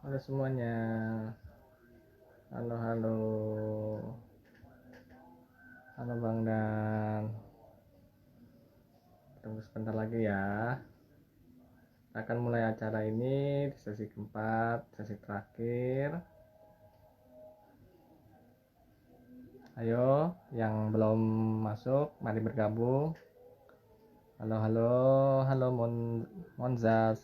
Halo semuanya. Halo, halo. Halo Bang Dan. Tunggu sebentar lagi ya. Kita akan mulai acara ini di sesi keempat, sesi terakhir. Ayo, yang belum masuk, mari bergabung. Halo, halo, halo Monzas.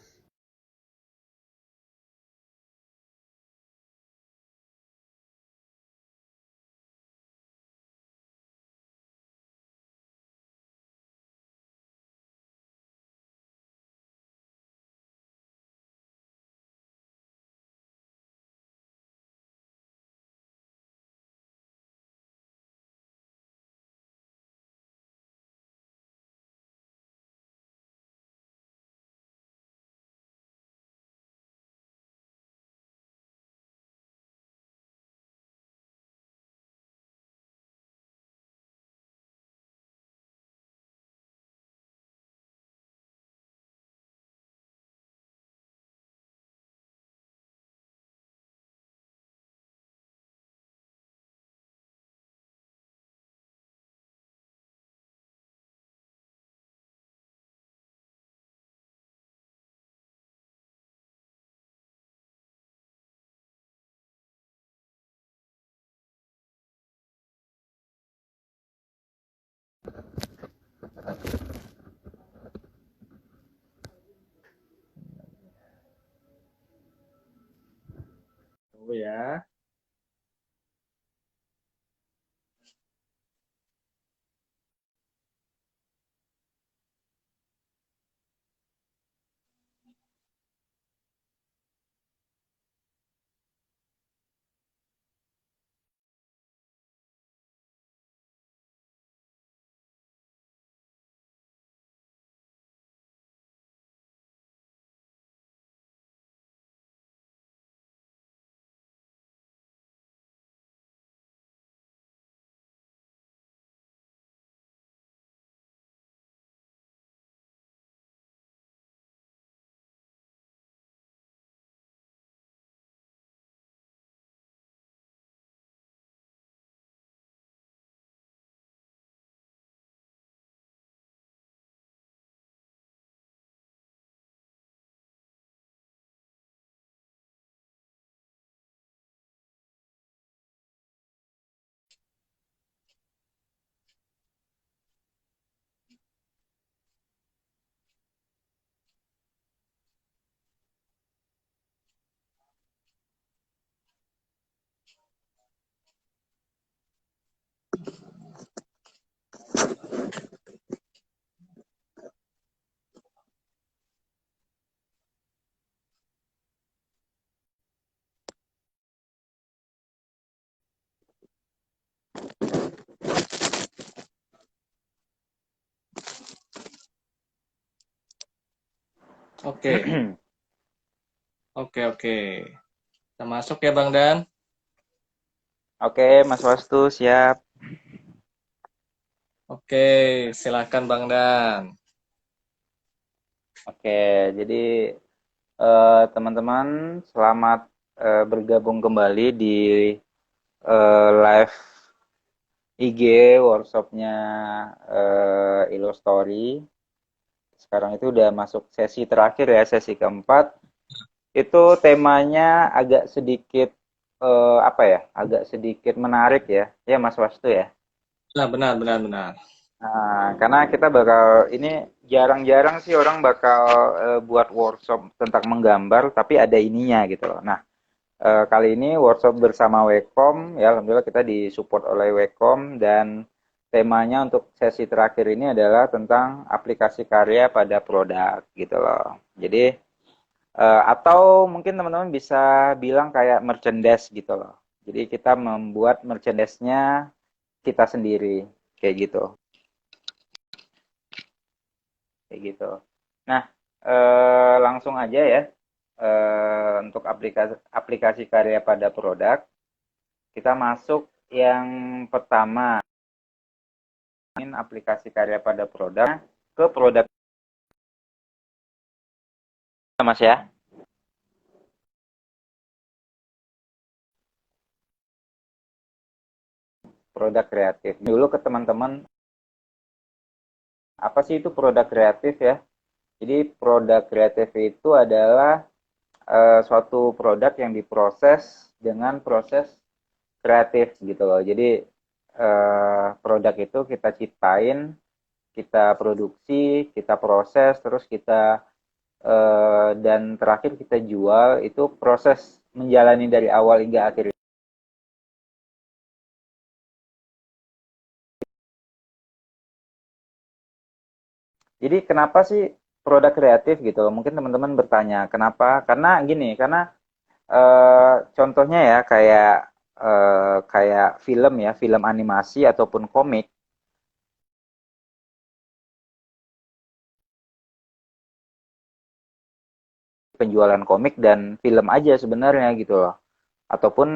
Tunggu ya. Oke, oke, oke. Kita masuk ya Bang Dan. Oke, Mas Wastu siap. Oke, silakan Bang Dan. Oke, jadi teman-teman selamat bergabung kembali di live IG workshopnya Illustory. Sekarang itu udah masuk sesi terakhir ya, sesi keempat. Itu temanya agak sedikit apa ya? Agak sedikit menarik ya. Ya Mas Wastu ya. Nah, benar, benar, benar. Nah, karena kita bakal ini jarang-jarang sih orang bakal buat workshop tentang menggambar, tapi ada ininya gitu loh. Nah, kali ini workshop bersama Wacom, ya alhamdulillah kita disupport oleh Wacom dan temanya untuk sesi terakhir ini adalah tentang aplikasi karya pada produk gitu loh. Jadi atau mungkin teman-teman bisa bilang kayak merchandise gitu loh. Jadi kita membuat merchandise-nya kita sendiri kayak gitu. Kayak gitu. Nah, langsung aja ya, untuk aplikasi aplikasi karya pada produk, kita masuk yang pertama, ini aplikasi karya pada produk ke produk Mas ya. produk kreatif. Dulu ke teman-teman, apa sih itu produk kreatif ya? Jadi produk kreatif itu adalah suatu produk yang diproses dengan proses kreatif gitu loh. Jadi produk itu kita ciptain, kita produksi, kita proses, terus kita dan terakhir kita jual. Itu proses menjalani dari awal hingga akhir. Jadi kenapa sih produk kreatif gitu loh? Mungkin teman-teman bertanya, kenapa? Karena gini, karena contohnya ya kayak film ya, film animasi ataupun komik, penjualan komik dan film aja sebenarnya gitu loh. Ataupun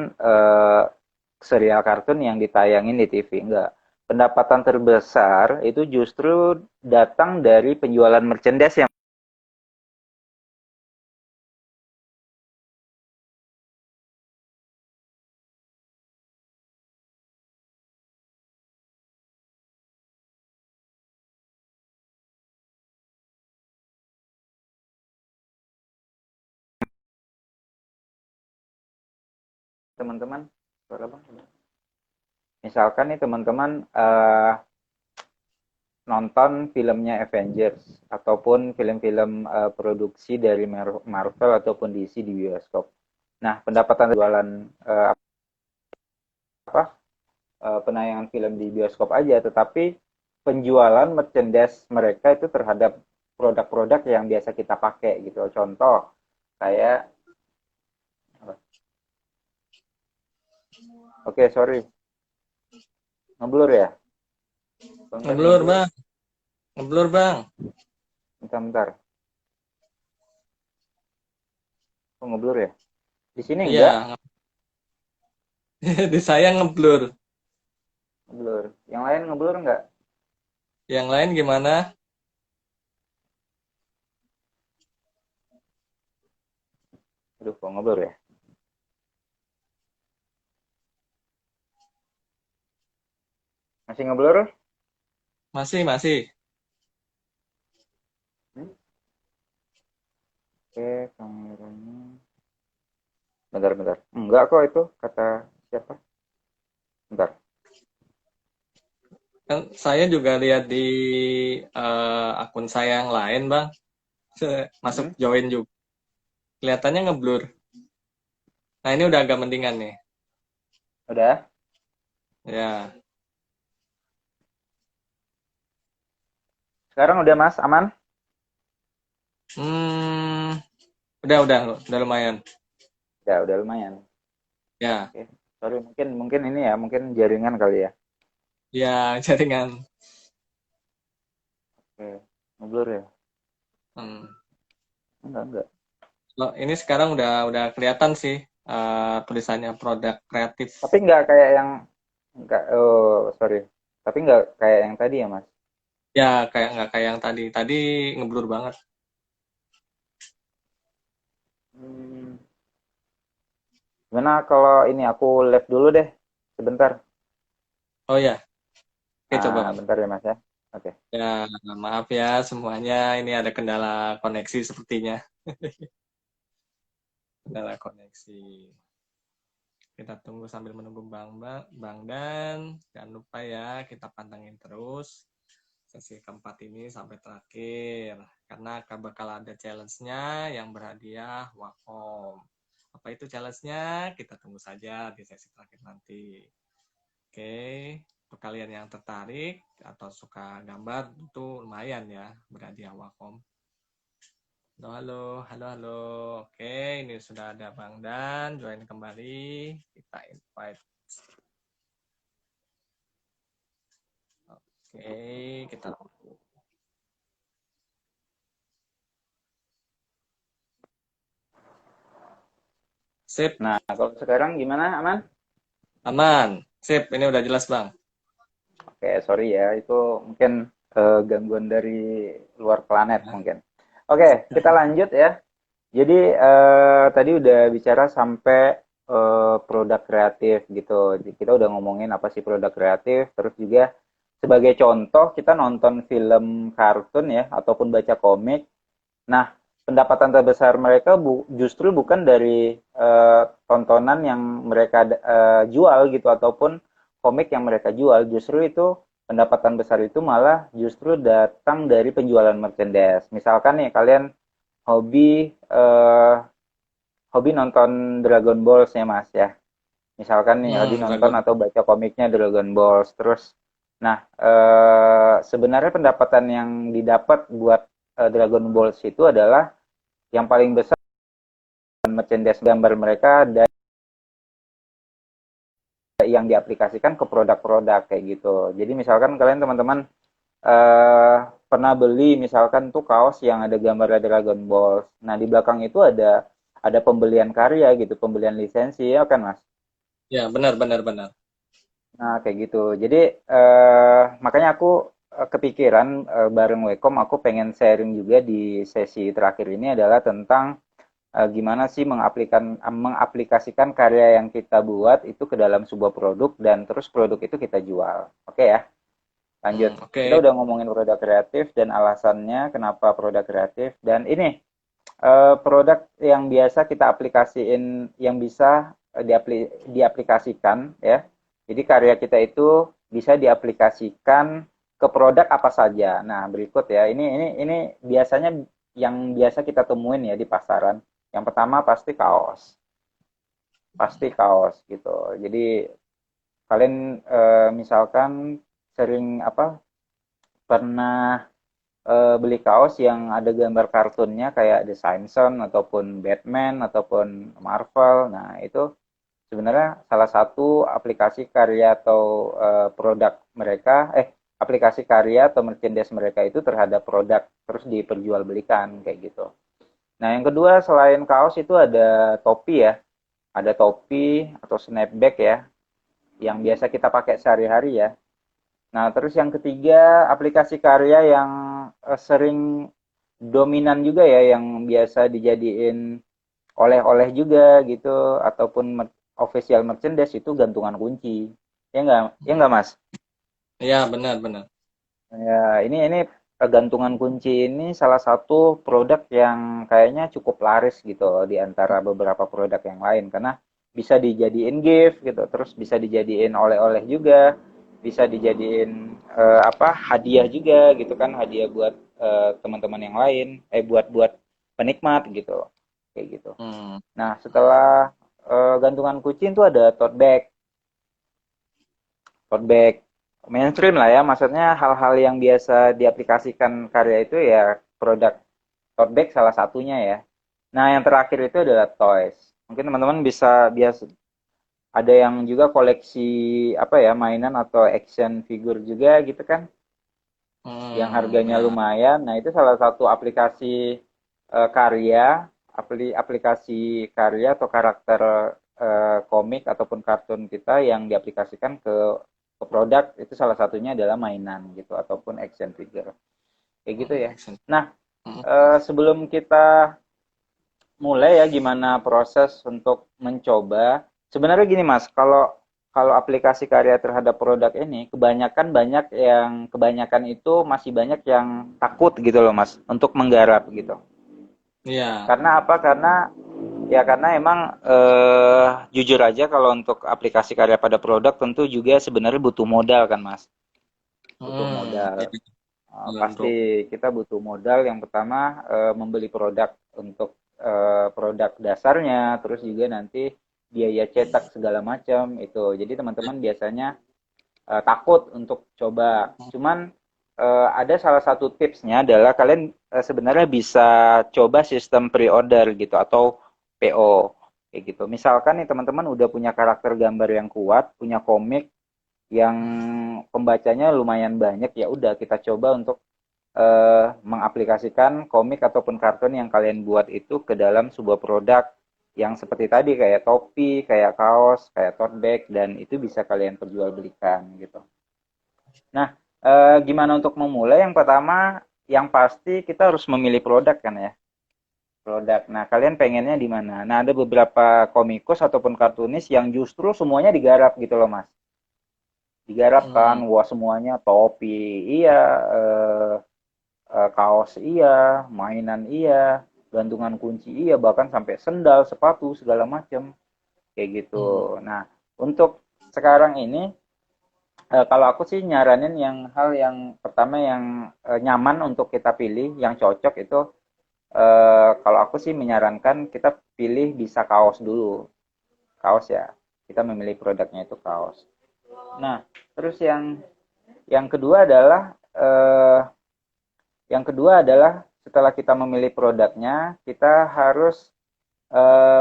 serial kartun yang ditayangin di TV, enggak. Pendapatan terbesar itu justru datang dari penjualan merchandise yang teman-teman, misalkan nih teman-teman nonton filmnya Avengers ataupun film-film produksi dari Marvel ataupun DC di bioskop. Nah, pendapatan jualan apa penayangan film di bioskop aja, tetapi penjualan merchandise mereka itu terhadap produk-produk yang biasa kita pakai gitu. Contoh kayak oke, sorry, ngeblur ya? Bentar, Ngeblur ngeblur. bang, ngeblur bang. Bentar, bentar. Oh, ngeblur ya? Di sini enggak Iya, di saya ngeblur. ngeblur. Yang lain ngeblur enggak? Yang lain gimana? Aduh, kok ngeblur ya? Masih ngeblur? Masih, masih. Hmm? Oke, kameranya. Bentar-bentar. Enggak kok itu, kata siapa? Bentar. Kan saya juga lihat di akun saya yang lain bang. Masuk Hmm? join juga. Kelihatannya ngeblur. Nah ini udah agak mendingan nih. Udah? Ya. Sekarang udah Mas, aman? Hmm, udah lumayan. Ya, udah lumayan. Ya, Oke. Sorry, mungkin ini ya, mungkin jaringan kali ya. ya jaringan. Oke. Ngeblur ya? Hmm. Enggak. Loh, ini sekarang udah kelihatan sih tulisannya produk kreatif. Tapi enggak kayak yang enggak, oh, sorry. Tapi enggak kayak yang tadi ya, Mas? Ya kayak nggak kayak yang tadi. Tadi ngeblur banget. Hmm. Gimana kalau ini aku live dulu deh, sebentar. Oh ya, oke coba Ah, bang. bentar ya, Mas ya. Oke. Ya maaf ya semuanya. Ini ada kendala koneksi sepertinya. Kendala koneksi. Kita tunggu sambil menunggu Bang Dan. Jangan lupa ya, kita pantengin terus sesi keempat ini sampai terakhir. Karena akan bakal ada challenge-nya yang berhadiah Wacom. Apa itu challenge-nya? Kita tunggu saja di sesi terakhir nanti. Oke, untuk kalian yang tertarik atau suka gambar, itu lumayan ya berhadiah Wacom. Halo. Oke, ini sudah ada Bang Dan, join kembali. Kita invite. Oke, kita sip, Nah, kalau sekarang gimana, aman? aman. Sip, ini udah jelas, Bang. Oke, sorry ya, itu mungkin gangguan dari luar planet mungkin. Oke, kita lanjut ya. Jadi tadi udah bicara sampai produk kreatif gitu. Jadi kita udah ngomongin apa sih produk kreatif, terus juga sebagai contoh kita nonton film kartun ya ataupun baca komik. Nah, pendapatan terbesar mereka justru bukan dari tontonan yang mereka jual gitu ataupun komik yang mereka jual. Justru itu pendapatan besar itu malah justru datang dari penjualan merchandise. Misalkan nih kalian hobi hobi nonton Dragon Ball ya Mas ya. Misalkan nih hobi nonton Dragon. atau baca komiknya Dragon Ball terus. Nah, sebenarnya pendapatan yang didapat buat Dragon Ball itu adalah yang paling besar merchandise gambar mereka dan yang diaplikasikan ke produk-produk kayak gitu. Jadi misalkan kalian teman-teman pernah beli misalkan tuh kaos yang ada gambar Dragon Ball. Nah, di belakang itu ada pembelian karya gitu, pembelian lisensi ya kan Mas? Ya, benar, benar, benar. Nah, kayak gitu. Jadi makanya aku kepikiran bareng Wekom aku pengen sharing juga di sesi terakhir ini adalah tentang gimana sih mengaplikasikan karya yang kita buat itu ke dalam sebuah produk dan terus produk itu kita jual. Oke ya, lanjut. Kita Oke. udah ngomongin produk kreatif dan alasannya kenapa produk kreatif dan ini produk yang biasa kita aplikasiin yang bisa diaplikasikan ya. Jadi karya kita itu bisa diaplikasikan ke produk apa saja. Nah, berikut ya. Ini biasanya yang biasa kita temuin ya di pasaran. Yang pertama pasti kaos. Pasti kaos gitu. Jadi kalian misalkan sering apa pernah beli kaos yang ada gambar kartunnya kayak The Simpsons ataupun Batman ataupun Marvel. Nah, itu sebenarnya salah satu aplikasi karya atau produk mereka, aplikasi karya atau merchandise mereka itu terhadap produk terus diperjualbelikan kayak gitu. Nah, yang kedua selain kaos itu ada topi ya, ada topi atau snapback ya, yang biasa kita pakai sehari-hari ya. Nah, terus yang ketiga aplikasi karya yang sering dominan juga ya, yang biasa dijadiin oleh-oleh juga gitu, ataupun official merchandise itu gantungan kunci. Ya enggak Mas? Ya, benar, benar. Ya, ini gantungan kunci ini salah satu produk yang kayaknya cukup laris gitu di antara beberapa produk yang lain karena bisa dijadiin gift gitu, terus bisa dijadiin oleh-oleh juga, bisa dijadiin apa hadiah juga gitu kan, hadiah buat teman-teman yang lain, buat buat penikmat gitu, kayak gitu. Hmm. Nah, setelah gantungan kunci itu ada tote bag. Tote bag mainstream lah ya, maksudnya hal-hal yang biasa diaplikasikan karya itu ya produk tote bag salah satunya ya. Nah, yang terakhir itu adalah toys. Mungkin teman-teman bisa biasa ada yang juga koleksi apa ya mainan atau action figure juga gitu kan, yang harganya Ya. lumayan. Nah, itu salah satu aplikasi karya, aplikasi karya atau karakter komik ataupun kartun kita yang diaplikasikan ke produk itu salah satunya adalah mainan gitu ataupun action figure kayak gitu ya. Action. Nah, sebelum kita mulai ya gimana proses untuk mencoba, sebenarnya gini Mas, kalau kalau aplikasi karya terhadap produk ini kebanyakan itu masih banyak yang takut gitu loh Mas untuk menggarap gitu. Iya. Karena apa? Karena emang jujur aja kalau untuk aplikasi karya pada produk tentu juga sebenarnya butuh modal kan Mas. Butuh modal. Ya, Pasti bro. kita butuh modal yang pertama membeli produk untuk produk dasarnya, terus juga nanti biaya cetak segala macam itu. Jadi teman-teman biasanya takut untuk coba. Cuman ada salah satu tipsnya adalah kalian sebenarnya bisa coba sistem pre-order gitu atau PO kayak gitu. Misalkan nih teman-teman udah punya karakter gambar yang kuat, punya komik yang pembacanya lumayan banyak, ya udah kita coba untuk mengaplikasikan komik ataupun kartun yang kalian buat itu ke dalam sebuah produk yang seperti tadi kayak topi, kayak kaos, kayak tote bag dan itu bisa kalian perjualbelikan gitu. Nah, gimana untuk memulai? Yang pertama, yang pasti kita harus memilih produk kan ya. produk. Nah, kalian pengennya di mana? Nah, ada beberapa komikus ataupun kartunis yang justru semuanya digarap gitu loh, Mas. Digarap kan, Hmm. wah semuanya topi, iya, kaos iya, mainan iya, gantungan kunci iya, bahkan sampai sendal, sepatu, segala macam kayak Hmm. gitu. Nah, untuk sekarang ini kalau aku sih nyaranin yang hal yang pertama yang nyaman untuk kita pilih, yang cocok itu kalau aku sih menyarankan kita pilih bisa kaos dulu. Kaos ya. Kita memilih produknya itu kaos. Nah, terus yang kedua adalah eh, setelah kita memilih produknya, kita harus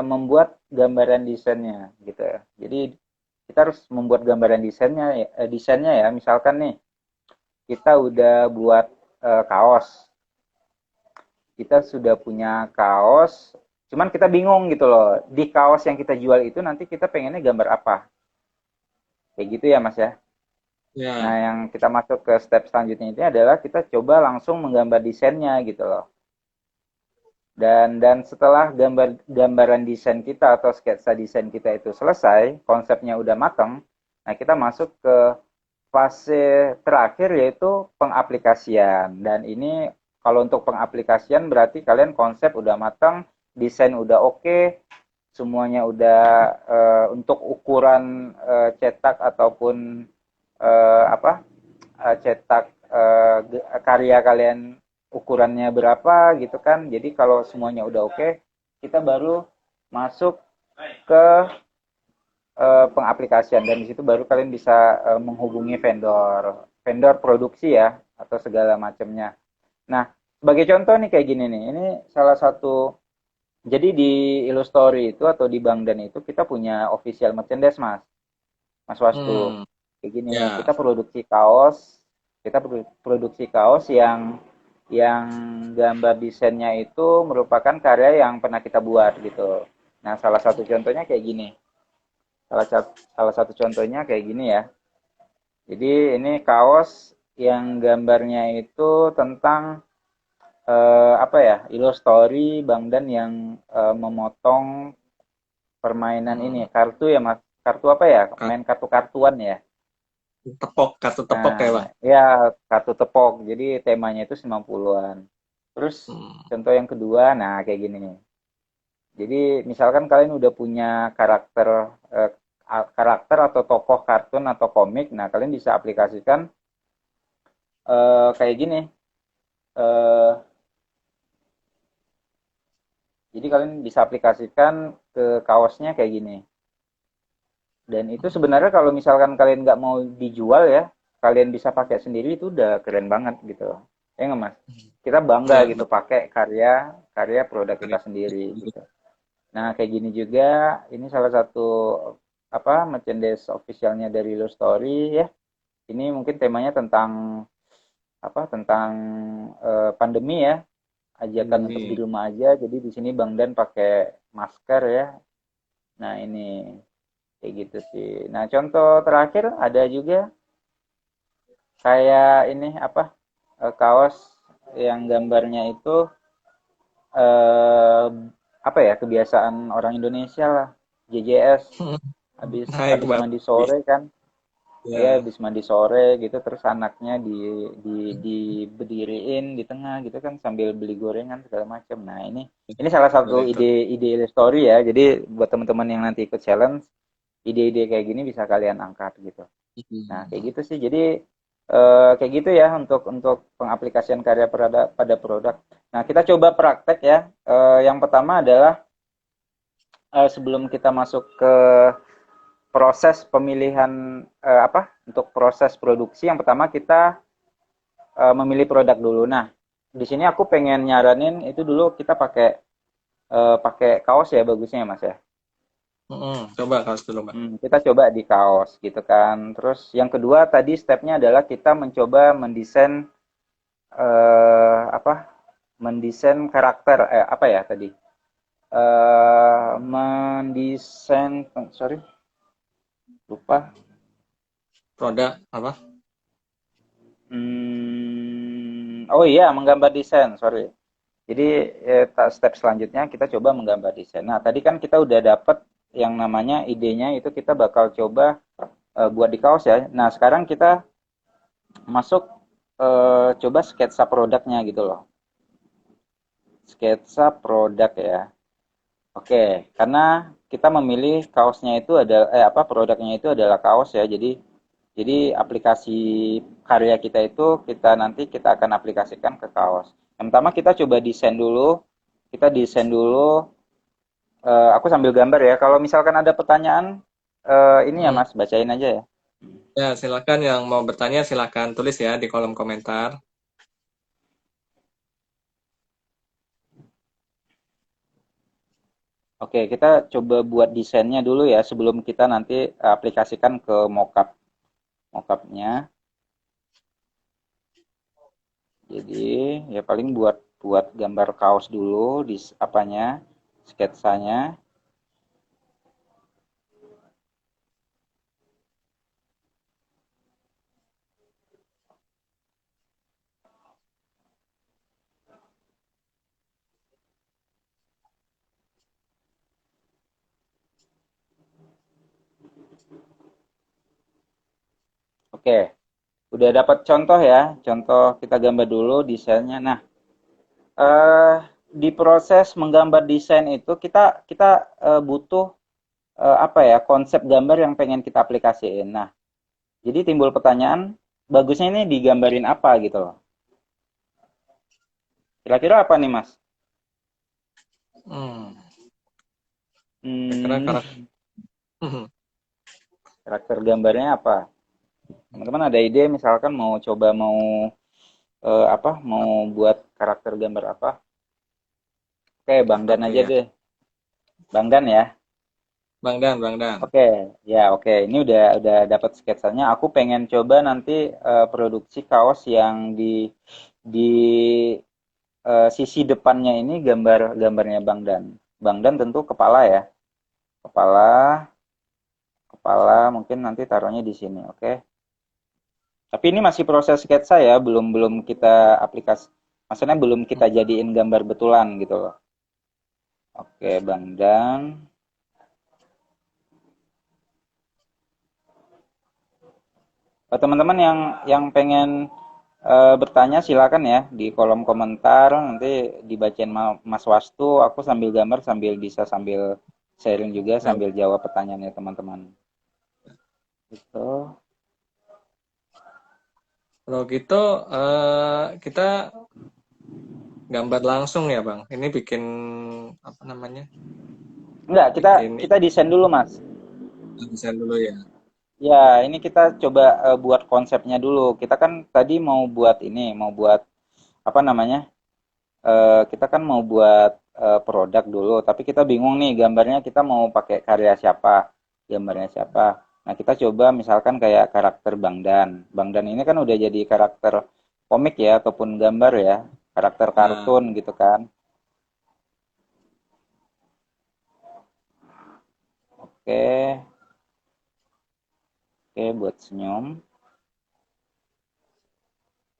membuat gambaran desainnya gitu ya. Jadi kita harus membuat gambaran desainnya ya. Misalkan nih kita udah buat kaos, kita sudah punya kaos, cuman kita bingung gitu loh. Di kaos yang kita jual itu nanti kita pengennya gambar apa? Kayak gitu ya Mas ya. Nah, Ya. yang kita masuk ke step selanjutnya itu adalah kita coba langsung menggambar desainnya gitu loh. Dan setelah gambaran desain kita atau sketsa desain kita itu selesai, konsepnya udah matang, nah kita masuk ke fase terakhir yaitu pengaplikasian. Dan ini kalau untuk pengaplikasian berarti kalian konsep udah matang, desain udah oke, semuanya udah untuk ukuran cetak ataupun apa cetak karya kalian ukurannya berapa gitu kan. Jadi kalau semuanya udah oke, kita baru masuk ke pengaplikasian dan di situ baru kalian bisa menghubungi vendor produksi ya atau segala macamnya. Nah, sebagai contoh nih kayak gini nih. Ini salah satu jadi di Illustory itu atau di Bangdan itu kita punya official merchandise, Mas. Mas Wastu. Hmm. Kayak gini, Ya. kita produksi kaos yang gambar desainnya itu merupakan karya yang pernah kita buat gitu. Nah, salah satu contohnya kayak gini ya. Jadi ini kaos yang gambarnya itu tentang apa ya? Illustory Bang Dan yang memotong permainan ini Hmm. kartu ya Mas. Kartu apa ya? Main kartu-kartuan ya. Kartu tepok ya, Nah, Bang. ya kartu tepok. Jadi temanya itu 90-an. Terus Hmm. contoh yang kedua, nah kayak gini nih. Jadi misalkan kalian udah punya eh, karakter atau tokoh kartun atau komik, nah kalian bisa aplikasikan kayak gini. Eh, jadi kalian bisa aplikasikan ke kaosnya kayak gini. Dan itu sebenarnya kalau misalkan kalian nggak mau dijual ya, kalian bisa pakai sendiri itu udah keren banget gitu. Ya nggak Mas? Kita bangga Ya, gitu pakai karya karya produk kita sendiri gitu. Nah, kayak gini juga ini salah satu apa merchandise officialnya dari Lo Story ya. Ini mungkin temanya tentang apa? Tentang pandemi ya. Ajakan untuk di ini. rumah aja. Jadi di sini Bang Dan pakai masker ya. Nah, ini kayak gitu sih. Nah, contoh terakhir ada juga kayak ini apa? Kaos yang gambarnya itu eh apa ya? Kebiasaan orang Indonesia lah. JJS habis Naik habis mandi Bali. sore kan. Ya, Ya. habis mandi sore gitu terus anaknya diberdiriin di tengah gitu kan sambil beli gorengan segala macam. Nah, ini salah satu Direktur. ide story ya. Jadi buat teman-teman yang nanti ikut challenge, ide-ide kayak gini bisa kalian angkat gitu. Nah, kayak Hmm. gitu sih. Jadi kayak gitu ya untuk pengaplikasian karya pada produk. Nah, kita coba praktek ya. Yang pertama adalah sebelum kita masuk ke proses pemilihan untuk proses produksi yang pertama kita memilih produk dulu. Nah, di sini aku pengen nyaranin itu dulu kita pakai kaos ya bagusnya Mas ya. Coba kaos dulu, Bang. Kita coba di kaos gitu kan. Terus yang kedua tadi stepnya adalah kita mencoba mendesain apa? Mendesain karakter apa ya tadi? Mendesain sorry lupa. Produk apa? Oh iya, menggambar desain, sorry. Jadi step selanjutnya kita coba menggambar desain. Nah, tadi kan kita udah dapat yang namanya idenya itu kita bakal coba buat di kaos ya. Nah, sekarang kita masuk coba sketsa produknya gitu loh. Sketsa produk ya. Oke, karena kita memilih kaosnya itu ada produknya itu adalah kaos ya. Jadi aplikasi karya kita itu kita akan aplikasikan ke kaos. Yang pertama kita coba desain dulu. Kita desain dulu. Aku sambil gambar ya. Kalau misalkan ada pertanyaan ini ya Hmm. Mas, bacain aja ya. Ya, silakan yang mau bertanya silakan tulis ya di kolom komentar. Oke, kita coba buat desainnya dulu ya sebelum kita nanti aplikasikan ke mockupnya. Jadi ya paling buat buat gambar kaos dulu di apanya sketsanya. Oke, udah dapat contoh ya. Contoh kita gambar dulu desainnya. Nah, eh di proses menggambar desain itu kita kita butuh apa ya konsep gambar yang pengen kita aplikasiin. Nah, jadi timbul pertanyaan, bagusnya ini digambarin apa gitu loh. Kira-kira apa nih Mas? Hmm. Kira-kira Hmm, karakter. karakter gambarnya apa? Teman-teman ada ide misalkan mau coba mau buat karakter gambar apa? Oke, Bang Apa Dan tuh aja ya? deh. Bang Dan ya. Bang Dan, Bang Dan. Oke, ya oke. Ini udah dapat sketsanya. Aku pengen coba nanti produksi kaos yang di sisi depannya ini gambarnya Bang Dan. Bang Dan tentu kepala ya. Kepala, kepala mungkin nanti taruhnya di sini, oke. Tapi ini masih proses sketsa ya, belum belum kita aplikasi. Maksudnya belum kita jadiin gambar betulan gitu loh. Oke, Bang Dan. Teman-teman yang pengen bertanya silakan ya di kolom komentar nanti dibacain Mas Wastu. Aku sambil gambar bisa sambil sharing juga Ya, sambil jawab pertanyaannya teman-teman. Gitu. kalau gitu kita gambar langsung ya, Bang. Ini bikin apa namanya? Enggak, kita Bikin kita desain dulu Mas. desain dulu ya. Ya, ini kita coba buat konsepnya dulu. Kita kan tadi mau buat apa namanya? Kita kan mau buat produk dulu, tapi kita bingung nih gambarnya kita mau pakai karya siapa, gambarnya siapa. Nah, kita coba misalkan kayak karakter Bang Dan. Bang Dan ini kan udah jadi karakter komik ya, ataupun gambar ya, karakter Nah, kartun gitu kan. Oke, oke buat senyum.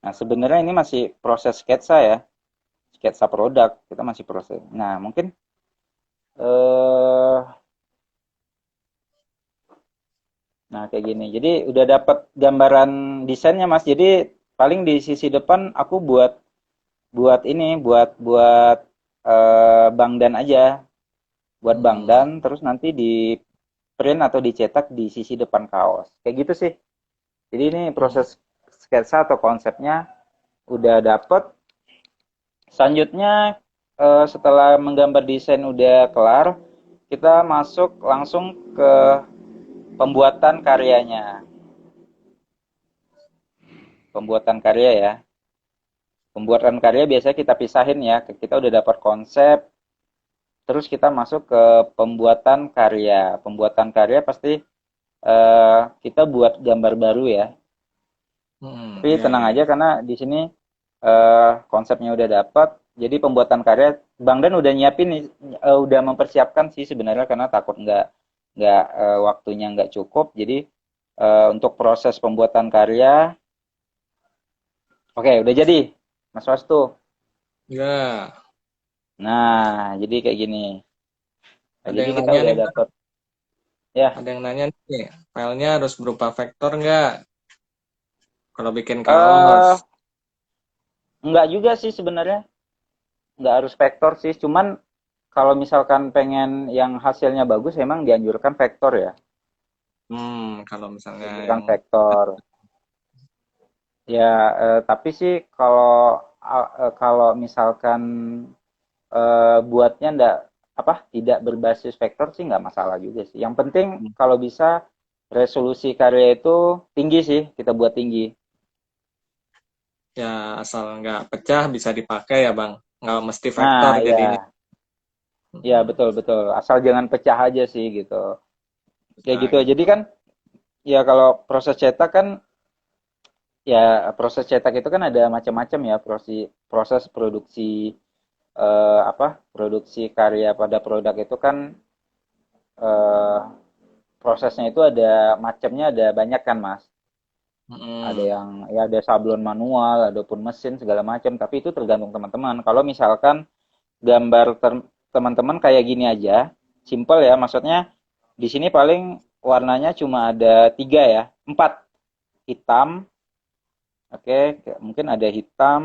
Nah, sebenarnya ini masih proses sketsa ya, sketsa produk. Kita masih proses. Nah, mungkin eh nah, kayak gini. Jadi udah dapat gambaran desainnya, Mas. Jadi paling di sisi depan aku buat buat ini, buat buat bangdan aja, buat hmm, bangdan, terus nanti di print atau dicetak di sisi depan kaos. Kayak gitu sih. Jadi ini hmm. proses sketsa atau konsepnya udah dapet. Selanjutnya setelah menggambar desain udah kelar, kita masuk langsung ke pembuatan karyanya. Pembuatan karya ya. Pembuatan karya biasanya kita pisahin ya. Kita udah dapat konsep, terus kita masuk ke pembuatan karya. Pembuatan karya pasti kita buat gambar baru ya. Tapi Ya, tenang ya, aja ya. karena di sini konsepnya udah dapat. Jadi pembuatan karya, Bang Dan udah nyiapin nih, udah mempersiapkan sih sebenarnya karena takut nggak waktunya nggak cukup. Jadi untuk proses pembuatan karya, oke udah jadi, Mas Wastu. Ya. Nah, jadi kayak gini. Nah, Ada jadi yang kita nanya udah nih, Bang. dapet ya. Ada yang nanya nih, filenya harus berupa vektor nggak? Kalau bikin kaos. Eh, Enggak juga sih sebenarnya. Enggak harus vektor sih. Cuman kalau misalkan pengen yang hasilnya bagus, emang dianjurkan vektor ya. Kalau misalnya Dianjurkan yang vektor. Ya, tapi sih kalau misalkan buatnya enggak apa tidak berbasis vektor sih nggak masalah juga sih. Yang penting kalau bisa resolusi karya itu tinggi sih, kita buat tinggi. ya asal nggak pecah bisa dipakai ya Bang. Nggak mesti vektor Nah, jadinya. ya, ya betul betul. Asal jangan pecah aja sih gitu. Kayak Pecah gitu. gitu. Jadi kan ya kalau proses cetak kan ya proses cetak itu kan ada macam-macam ya proses proses produksi produksi karya pada produk itu kan eh, prosesnya itu ada macamnya ada banyak kan Mas. Ada Mm-mm. yang ya ada sablon manual, adapun mesin segala macam, tapi itu tergantung teman-teman. Kalau misalkan gambar teman-teman kayak gini aja, simple ya, maksudnya di sini paling warnanya cuma ada tiga ya, empat hitam, oke, mungkin ada hitam,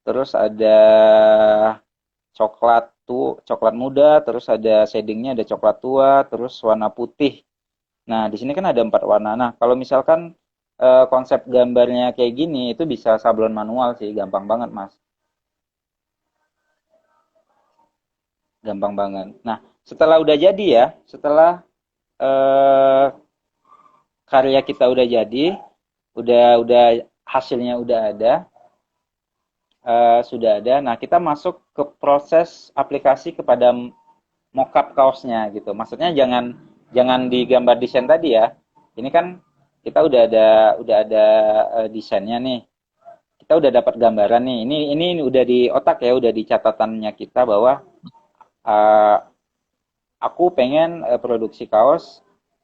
terus ada coklat tuh, coklat muda, terus ada shadingnya ada coklat tua, terus warna putih. Nah, di sini kan ada empat warna. Nah, kalau misalkan konsep gambarnya kayak gini, itu bisa sablon manual sih, gampang banget, Mas. Gampang banget. Nah, setelah udah jadi ya, setelah eh, karya kita udah jadi, udah hasilnya udah ada, sudah ada. Nah, kita masuk ke proses aplikasi kepada mockup kaosnya gitu. Maksudnya jangan jangan digambar desain tadi ya. Ini kan kita udah ada desainnya nih. Kita udah dapat gambaran nih. Ini udah di otak ya, udah di catatannya kita bahwa uh, aku pengen produksi kaos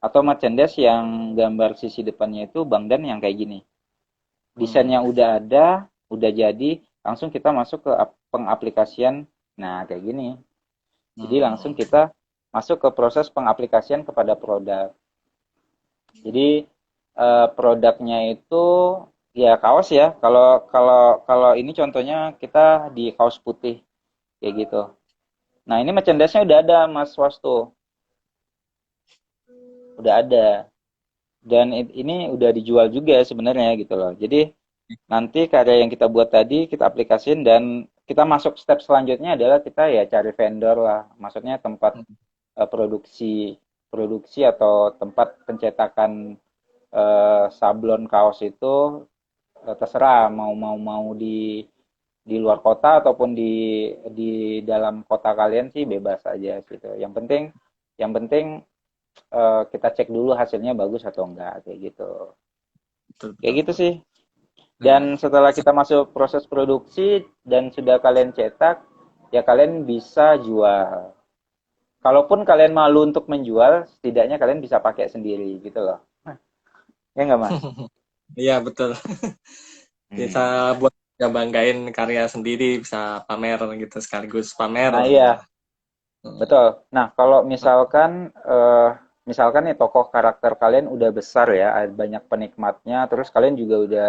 atau merchandise yang gambar sisi depannya itu Bang Dan yang kayak gini. Desainnya Hmm. udah ada, udah jadi, langsung kita masuk ke pengaplikasian. Nah, kayak gini. Jadi langsung Hmm. kita masuk ke proses pengaplikasian kepada produk. Jadi produknya itu ya kaos ya. Kalau kalau kalau ini contohnya kita di kaos putih kayak gitu. Nah, ini merchandise-nya udah ada Mas Wastu. Udah ada. Dan ini udah dijual juga sebenarnya gitu loh. Jadi nanti karya yang kita buat tadi kita aplikasiin dan kita masuk step selanjutnya adalah kita ya cari vendor lah. Maksudnya tempat produksi produksi atau tempat pencetakan sablon kaos itu terserah mau di luar kota ataupun di dalam kota kalian sih bebas aja gitu. Yang penting kita cek dulu hasilnya bagus atau enggak kayak gitu. Betul, Kayak betul, gitu betul. sih. Nah, Dan setelah kita masuk proses produksi dan sudah kalian cetak, ya kalian bisa jual. Kalaupun kalian malu untuk menjual, setidaknya kalian bisa pakai sendiri gitu loh. Ya nggak Mas? iya betul. Bisa Hmm. buat ya banggain karya sendiri, bisa pamer gitu sekaligus pamer Nah malah. iya, Hmm. betul. Nah kalau misalkan nih tokoh karakter kalian udah besar ya, ada banyak penikmatnya, terus kalian juga udah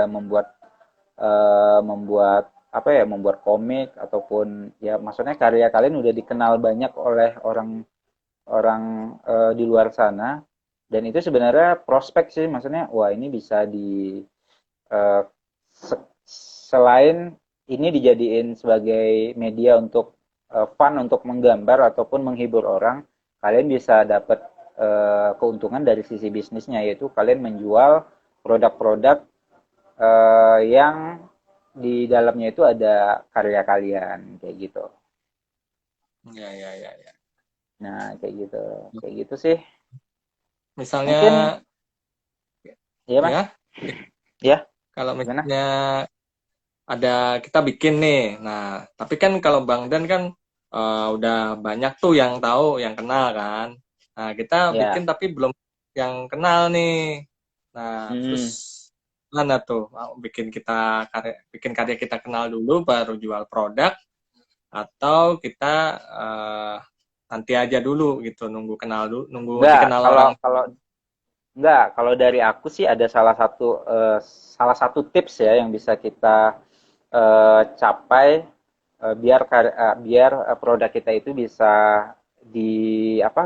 membuat apa ya, membuat komik ataupun ya maksudnya karya kalian udah dikenal banyak oleh orang di luar sana dan itu sebenarnya prospek sih, maksudnya wah ini bisa eh, se- selain ini dijadiin sebagai media untuk fun untuk menggambar ataupun menghibur orang, kalian bisa dapat keuntungan dari sisi bisnisnya, yaitu kalian menjual produk-produk yang di dalamnya itu ada karya kalian kayak gitu. Ya, ya, ya, ya. Nah, kayak gitu sih. Misalnya Mungkin ya Mas, ya, ya kalau gimana? misalnya ada kita bikin nih. Nah, tapi kan kalau Bang Dan kan udah banyak tuh yang tahu, yang kenal kan. Nah, kita bikin Ya, tapi belum yang kenal nih. Nah, terus hmm. mana tuh? Mau bikin karya kita kenal dulu baru jual produk atau kita nanti aja dulu gitu, nunggu kenal dulu, nunggu Enggak, dikenal kalau orang. kalau enggak, kalau dari aku sih ada salah satu tips ya yang bisa kita capai biar produk kita itu bisa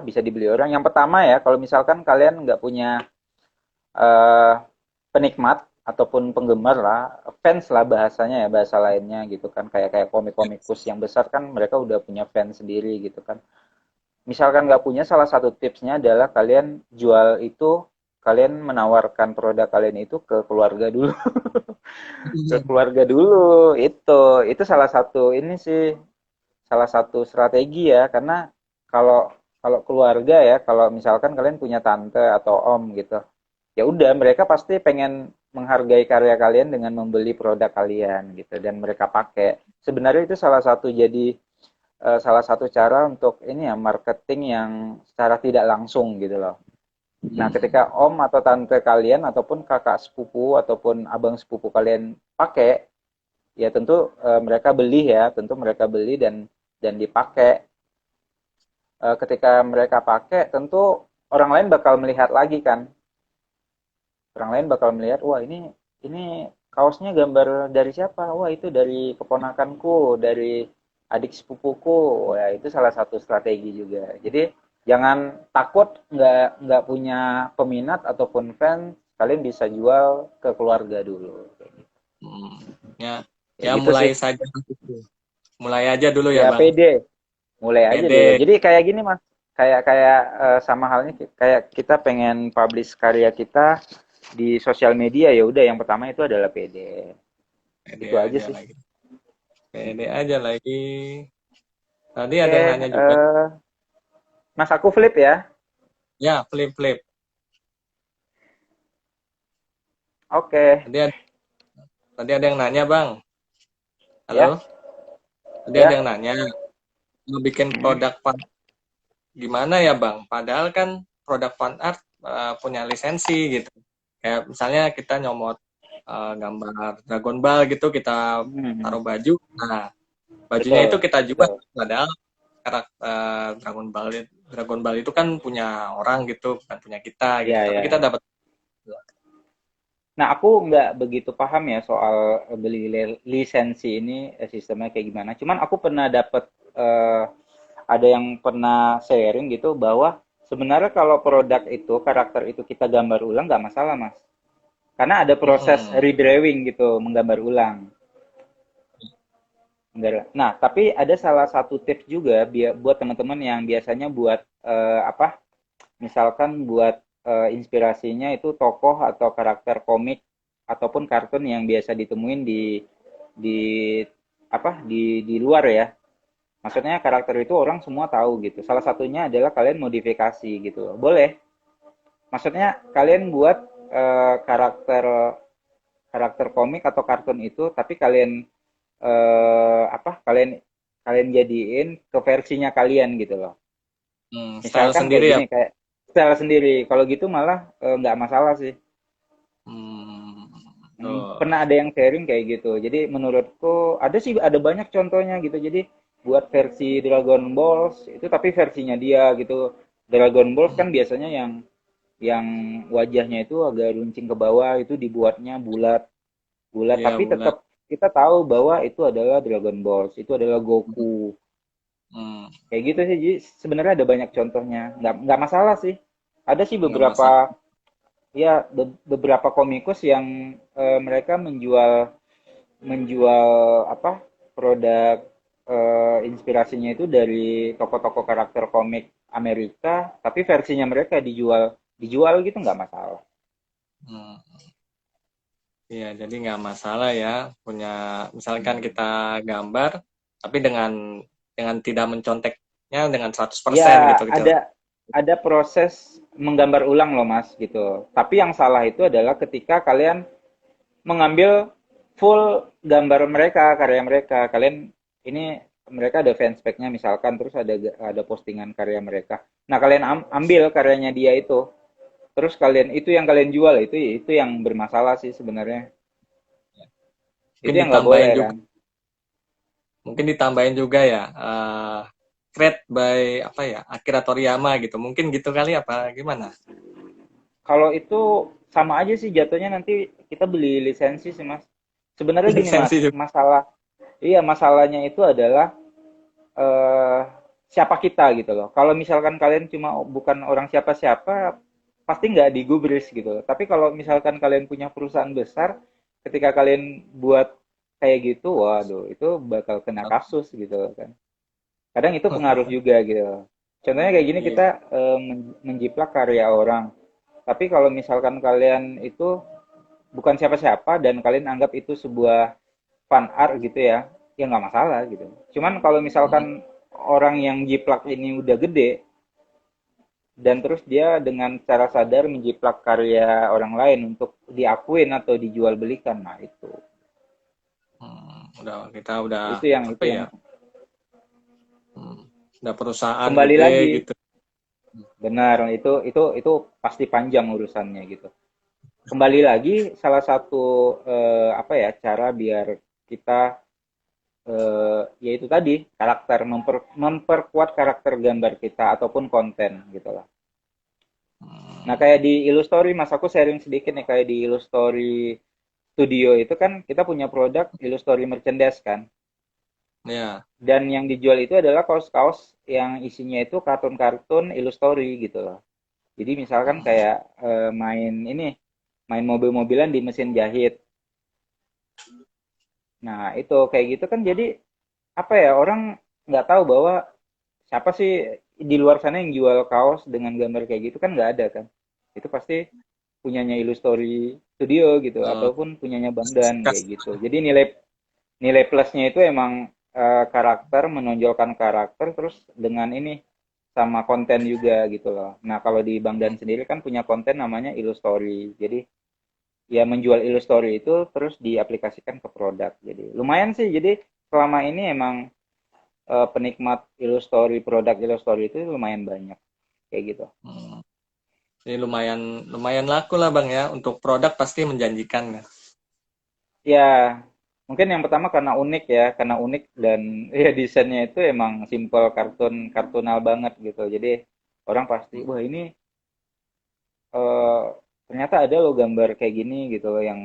bisa dibeli orang. Yang pertama ya, kalau misalkan kalian nggak punya eh, penikmat ataupun penggemar lah, fans lah bahasanya ya, bahasa lainnya gitu kan, kayak kayak komik-komikus yang besar kan mereka udah punya fans sendiri gitu kan. Misalkan nggak punya, salah satu tipsnya adalah kalian menawarkan produk kalian itu ke keluarga dulu. Ke keluarga dulu, itu salah satu ini sih, salah satu strategi ya, karena kalau kalau keluarga ya, kalau misalkan kalian punya tante atau om gitu, ya udah mereka pasti pengen menghargai karya kalian dengan membeli produk kalian gitu dan mereka pakai. Sebenarnya itu salah satu cara untuk ini ya, marketing yang secara tidak langsung gitu loh. Nah, ketika om atau tante kalian ataupun kakak sepupu ataupun abang sepupu kalian pakai, ya tentu tentu mereka beli dan dipakai. Ketika mereka pakai, tentu orang lain bakal melihat lagi kan. Orang lain bakal melihat, wah ini kaosnya gambar dari siapa? Wah itu dari keponakanku, dari adik sepupuku. Wah itu salah satu strategi juga. Jadi jangan takut nggak punya peminat ataupun fans, kalian bisa jual ke keluarga dulu. Hmm, ya, Kayak ya gitu mulai sih. saja gitu. Mulai aja dulu ya Ya Bang. pede, mulai aja dulu. Pede. Jadi kayak gini mas, kayak kayak sama halnya kayak kita pengen publish karya kita di sosial media, ya udah yang pertama itu adalah PD. Pede Itu aja aja sih. lagi. Pede aja lagi. Tadi Oke, ada yang nanya juga. Mas aku flip ya. Ya, flip-flip. Oke, Tadi ada, tadi ada yang nanya, Bang. ya, Halo? Tadi ada yang ya. nanya, mau bikin Mm-mm. produk fan gimana ya, Bang? Padahal kan produk fan art punya lisensi gitu. Kayak misalnya kita nyomot gambar Dragon Ball gitu, kita Mhm. taruh baju. Nah, bajunya itu Betul, kita jual. betul. Padahal karakter Dragon Ball itu kan punya orang gitu, bukan punya kita gitu. Ya, Tapi ya, kita ya. dapat. Nah, aku nggak begitu paham ya soal beli lisensi ini, sistemnya kayak gimana. Cuman aku pernah dapat eh, ada yang pernah sharing gitu bahwa sebenarnya kalau produk itu, karakter itu kita gambar ulang nggak masalah, Mas. Karena ada proses Mm-mm. redrawing gitu, menggambar ulang. Nah, tapi ada salah satu tips juga buat teman-teman yang biasanya buat misalkan buat inspirasinya itu tokoh atau karakter komik ataupun kartun yang biasa ditemuin di di luar ya. Maksudnya karakter itu orang semua tahu gitu. Salah satunya adalah kalian modifikasi gitu. Boleh. Maksudnya kalian buat karakter karakter komik atau kartun itu, tapi kalian kalian kalian jadiin ke versinya kalian gitu loh. Style Misalkan kayak sendiri ya. gini, kayak style sendiri. Kalau gitu malah nggak masalah sih. Hmm, tuh. Pernah ada yang sharing kayak gitu. Jadi menurutku ada sih, ada banyak contohnya gitu. Jadi buat versi Dragon Balls itu tapi versinya dia gitu. Dragon Balls Hmm, kan biasanya yang wajahnya itu agak runcing ke bawah, itu dibuatnya bulat bulat iya tapi bulat. tetap kita tahu bahwa itu adalah Dragon Balls, itu adalah Goku. Hmm, Kayak gitu sih. Jadi sebenarnya ada banyak contohnya. Nggak masalah sih. Ada sih nggak masalah. beberapa komikus yang mereka menjual menjual produk inspirasinya itu dari toko-toko karakter komik Amerika, tapi versinya mereka dijual dijual gitu nggak masalah. Hmm, iya, jadi nggak masalah ya punya misalkan Hmm. kita gambar tapi dengan tidak menconteknya dengan 100% Ya, gitu gitu. ada proses menggambar ulang loh Mas gitu. Tapi yang salah itu adalah ketika kalian mengambil full gambar mereka, karya mereka. Kalian ini mereka ada fanspage-nya misalkan, terus ada postingan karya mereka. Nah, kalian ambil karyanya dia itu, terus itu yang kalian jual, itu yang bermasalah sih sebenarnya. Mungkin Itu yang nggak boleh ditambahin juga kan. Mungkin ditambahin juga ya, create by apa ya, Akira Toriyama gitu. Mungkin gitu kali apa gimana? Kalau itu sama aja sih jatuhnya, nanti kita beli lisensi sih Mas. Sebenarnya gini Mas, Lisensi juga. masalahnya itu adalah eh, siapa kita gitu loh. Kalau misalkan kalian cuma bukan orang siapa-siapa, pasti nggak digubris gitu loh. Tapi kalau misalkan kalian punya perusahaan besar, ketika kalian buat kayak gitu, waduh, itu bakal kena kasus gitu loh kan. Kadang itu pengaruh juga gitu loh. Contohnya kayak gini, Iya. kita menjiplak karya orang. Tapi kalau misalkan kalian itu bukan siapa-siapa dan kalian anggap itu sebuah fan art gitu ya, ya nggak masalah gitu. Cuman kalau Hmm. misalkan orang yang jiplak ini udah gede dan terus dia dengan cara sadar menjiplak karya orang lain untuk diakuin atau dijual belikan, nah Kita udah apa itu yang ya? Hmm, udah perusahaan kembali gede lagi. gitu. Benar, itu pasti panjang urusannya gitu. Kembali lagi, salah satu apa ya, cara biar kita yaitu tadi karakter, memperkuat karakter gambar kita ataupun konten gitu lah. Nah, Hmm, kayak di Illustory, Mas, aku sharing sedikit nih, kayak di Illustory Studio itu kan kita punya produk Illustory Merchandise kan. ya. Dan yang dijual itu adalah kaos-kaos yang isinya itu kartun-kartun Illustory gitu loh. Jadi misalkan Hmm. kayak main mobil-mobilan di mesin jahit. Nah, itu kayak gitu kan, jadi apa ya, orang nggak tahu bahwa siapa sih di luar sana yang jual kaos dengan gambar kayak gitu, kan nggak ada kan. Itu pasti punyanya Illustory Studio gitu Oh, ataupun punyanya Bang Dan kayak kas- gitu. Jadi nilai nilai plusnya itu emang karakter, menonjolkan karakter, terus dengan ini sama konten juga gitu loh. Nah, kalau di Bang Dan sendiri kan punya konten namanya Illustory. Jadi ya menjual Illustory itu terus diaplikasikan ke produk. Jadi lumayan sih. Jadi selama ini emang penikmat Illustory, produk Illustory itu lumayan banyak kayak gitu. hmm. Ini lumayan lumayan laku lah Bang ya. Untuk produk pasti menjanjikan ya. Ya, mungkin yang pertama karena unik ya, karena unik dan ya desainnya itu emang simple, kartunal banget gitu. Jadi orang pasti, wah ini eh, ternyata ada loh gambar kayak gini gitu loh, yang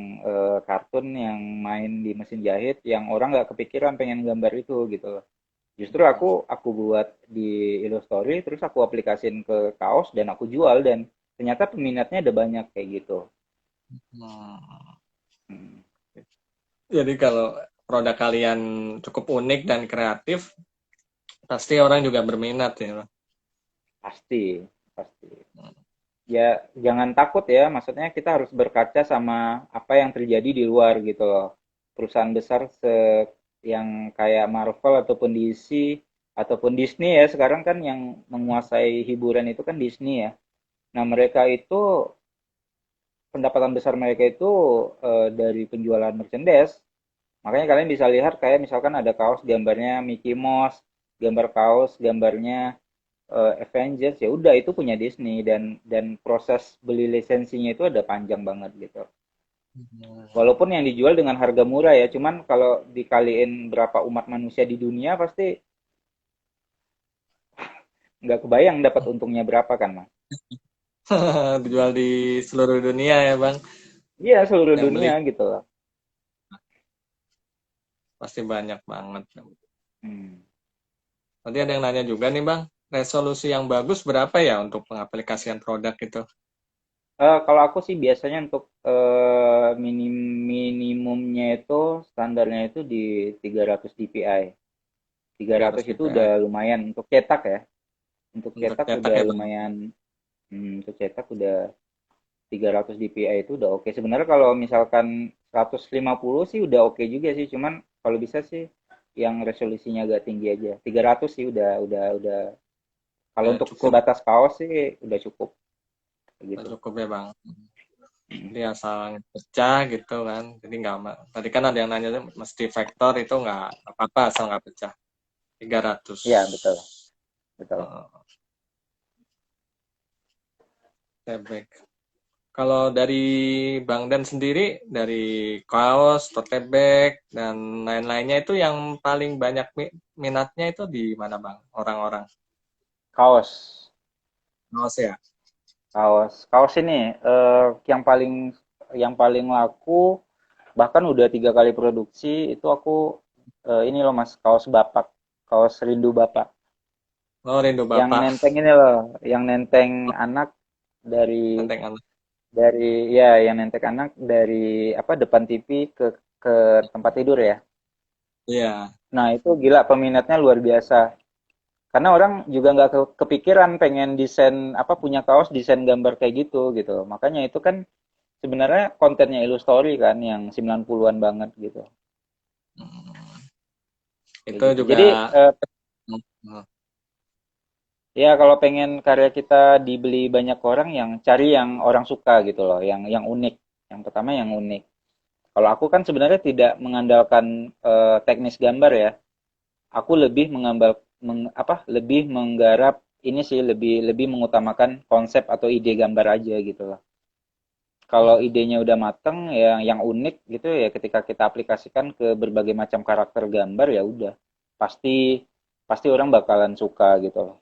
kartun yang main di mesin jahit, yang orang nggak kepikiran pengen gambar itu gitu loh. Justru aku buat di Illustory, terus aku aplikasin ke kaos dan aku jual, dan ternyata peminatnya ada banyak kayak gitu. Hmm. Hmm, Jadi kalau produk kalian cukup unik dan kreatif, pasti orang juga berminat ya Bang. pasti, pasti. Ya jangan takut ya, maksudnya kita harus berkaca sama apa yang terjadi di luar gitu loh. Perusahaan besar yang kayak Marvel ataupun DC ataupun Disney ya, sekarang kan yang menguasai hiburan itu kan Disney ya. Nah, mereka itu pendapatan besar mereka itu dari penjualan merchandise. Makanya kalian bisa lihat kayak misalkan ada kaos gambarnya Mickey Mouse, gambar kaos gambarnya Avengers, ya udah itu punya Disney, dan proses beli lisensinya itu ada panjang banget gitu. Walaupun yang dijual dengan harga murah ya, cuman kalau dikaliin berapa umat manusia di dunia, pasti nggak kebayang dapat untungnya berapa kan, Mas? Dijual di seluruh dunia ya Bang. Iya, seluruh Yang beli dunia gitu loh. pasti banyak banget. Hmm. Tadi ada yang nanya juga nih Bang, resolusi yang bagus berapa ya untuk pengaplikasian produk itu? Kalau aku sih biasanya untuk minimumnya itu, standarnya itu di 300 dpi. 300 300 itu dpi. udah lumayan untuk cetak ya. Untuk Untuk cetak cetak udah ya Bang. lumayan. Untuk cetak udah 300 dpi itu udah oke. Sebenarnya kalau misalkan 150 sih udah oke juga sih. Cuman kalau bisa sih yang resolusinya agak tinggi aja. 300 sih udah. Kalau Ya, untuk cukup. sebatas kaos sih udah cukup Udah gitu. cukup ya Bang. Jadi asal pecah gitu kan. Jadi nggak, tadi kan ada yang nanya tuh, mesti vektor itu nggak apa-apa asal nggak pecah. 300. Iya, betul, betul. Heeh, tebek. Kalau dari Bang Dan sendiri, dari kaos, tote bag, dan lain-lainnya itu yang paling banyak minatnya itu di mana Bang? Orang-orang. Kaos. Kaos ya? Kaos ini yang paling laku, bahkan udah 3 kali produksi itu aku, ini loh Mas, kaos Bapak, kaos Rindu Bapak. Oh, Rindu Yang Bapak. nenteng ini loh, yang nenteng anak dari Tenteng anak. yang nenteng anak dari apa depan TV ke tempat tidur ya. Iya. Nah, itu gila peminatnya luar biasa. Karena orang juga nggak kepikiran pengen desain apa punya kaos desain gambar kayak gitu gitu. Makanya itu kan sebenarnya kontennya Illustory kan yang 90-an banget gitu. Hmm. Kayak Itu gitu. juga. Jadi eh, Hmm. ya kalau pengen karya kita dibeli banyak orang yang cari yang orang suka gitu loh, yang unik. Yang pertama yang unik. Kalau aku kan sebenarnya tidak mengandalkan teknis gambar ya. Aku lebih lebih menggarap ini sih lebih lebih mengutamakan konsep atau ide gambar aja gitu loh. Kalau idenya udah mateng yang unik gitu ya ketika kita aplikasikan ke berbagai macam karakter gambar ya udah pasti pasti orang bakalan suka gitu loh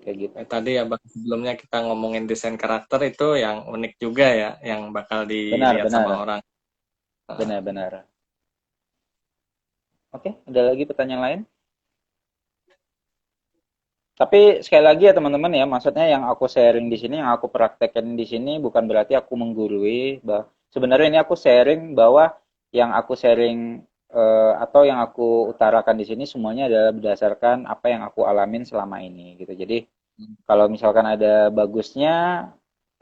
kayak gitu. Tadi ya Bang, sebelumnya kita ngomongin desain karakter itu yang unik juga ya, yang bakal Benar dilihat sama benar orang. benar benar. Oke, ada lagi pertanyaan lain? Tapi sekali lagi ya teman-teman ya, maksudnya yang aku sharing di sini, yang aku praktekkan di sini bukan berarti aku menggurui. Sebenarnya ini aku sharing bahwa yang aku sharing atau yang aku utarakan di sini semuanya adalah berdasarkan apa yang aku alamin selama ini gitu. Jadi kalau misalkan ada bagusnya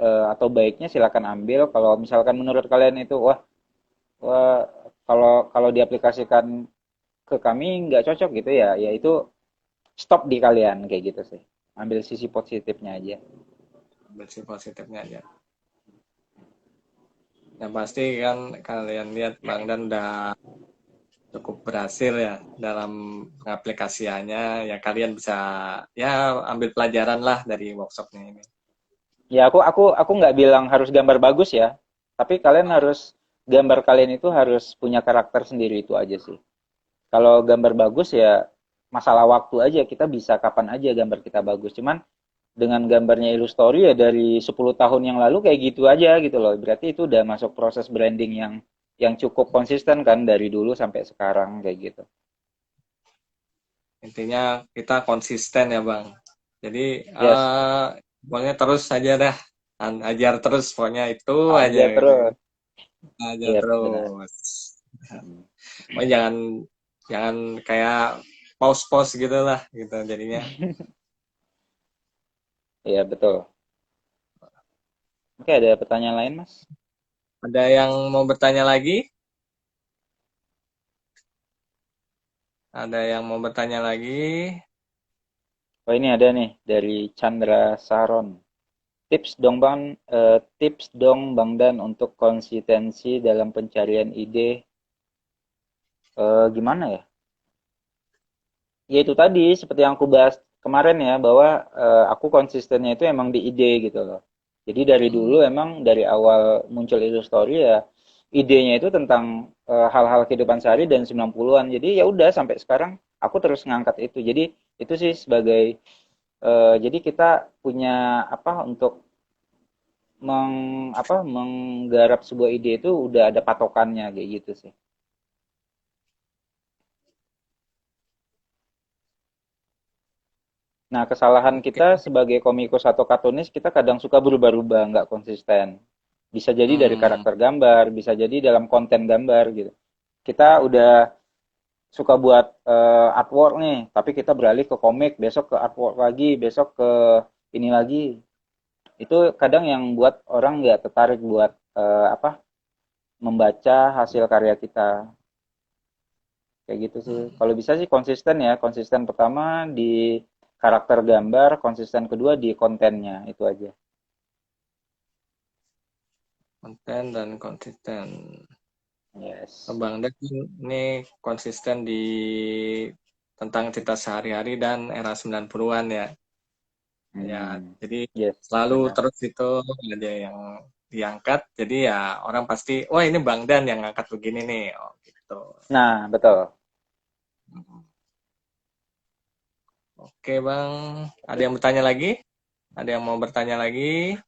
atau baiknya silakan ambil. Kalau misalkan menurut kalian itu wah, wah kalau kalau diaplikasikan ke kami nggak cocok gitu ya, ya itu stop di kalian kayak gitu sih. Ambil sisi positifnya aja. Bersih positifnya aja. Yang pasti kan kalian lihat Bang Dan udah cukup berhasil ya dalam pengaplikasiannya. Ya kalian bisa ya ambil pelajaran lah dari workshopnya ini. Ya aku nggak bilang harus gambar bagus ya, tapi kalian harus gambar kalian itu harus punya karakter sendiri itu aja sih. Kalau gambar bagus ya masalah waktu aja, kita bisa kapan aja gambar kita bagus. Cuman dengan gambarnya Illustory ya dari 10 tahun yang lalu kayak gitu aja gitu loh. Berarti itu udah masuk proses branding yang cukup konsisten kan dari dulu sampai sekarang kayak gitu. Intinya kita konsisten ya Bang. Jadi Yes, pokoknya terus saja dah. Ajar terus pokoknya itu aja aja gitu. terus. Ajar Iya, benar. terus. Hmm. Pokoknya jangan jangan kayak pause-pause gitu lah gitu jadinya. Iya, betul. Oke, ada pertanyaan lain, Mas? Ada yang mau bertanya lagi? Ada yang mau bertanya lagi? Oh, ini ada nih dari Chandra Saron. Tips dong Bang Dan untuk konsistensi dalam pencarian ide. Gimana ya? Ya itu tadi seperti yang aku bahas kemarin ya bahwa aku konsistennya itu emang di ide gitu loh. Jadi dari dulu emang dari awal muncul itu story ya idenya itu tentang hal-hal kehidupan sehari dan 90-an. Jadi ya udah sampai sekarang aku terus ngangkat itu. Jadi itu sih sebagai jadi kita punya apa untuk menggarap sebuah ide itu udah ada patokannya kayak gitu sih. Nah, kesalahan Oke. kita sebagai komikus atau kartunis, kita kadang suka berubah-ubah, nggak konsisten. Bisa jadi dari Hmm, karakter gambar, bisa jadi dalam konten gambar gitu. Kita udah suka buat artwork nih, tapi kita beralih ke komik, besok ke artwork lagi, besok ke ini lagi. Itu kadang yang buat orang nggak tertarik buat membaca hasil karya kita. Kayak gitu sih. Kalau bisa sih konsisten ya. Konsisten pertama di karakter gambar, konsisten kedua di kontennya. Itu aja. konten dan konsisten. Yes. Bang Dek ini konsisten di tentang cerita sehari-hari dan era 90-an ya. Ya, jadi Yes, selalu benar. terus itu ada yang diangkat. Jadi ya orang pasti, wah ini Bang Dan yang ngangkat begini nih. Oh gitu. Nah, betul. Oke Bang, ada yang bertanya lagi? Ada yang mau bertanya lagi?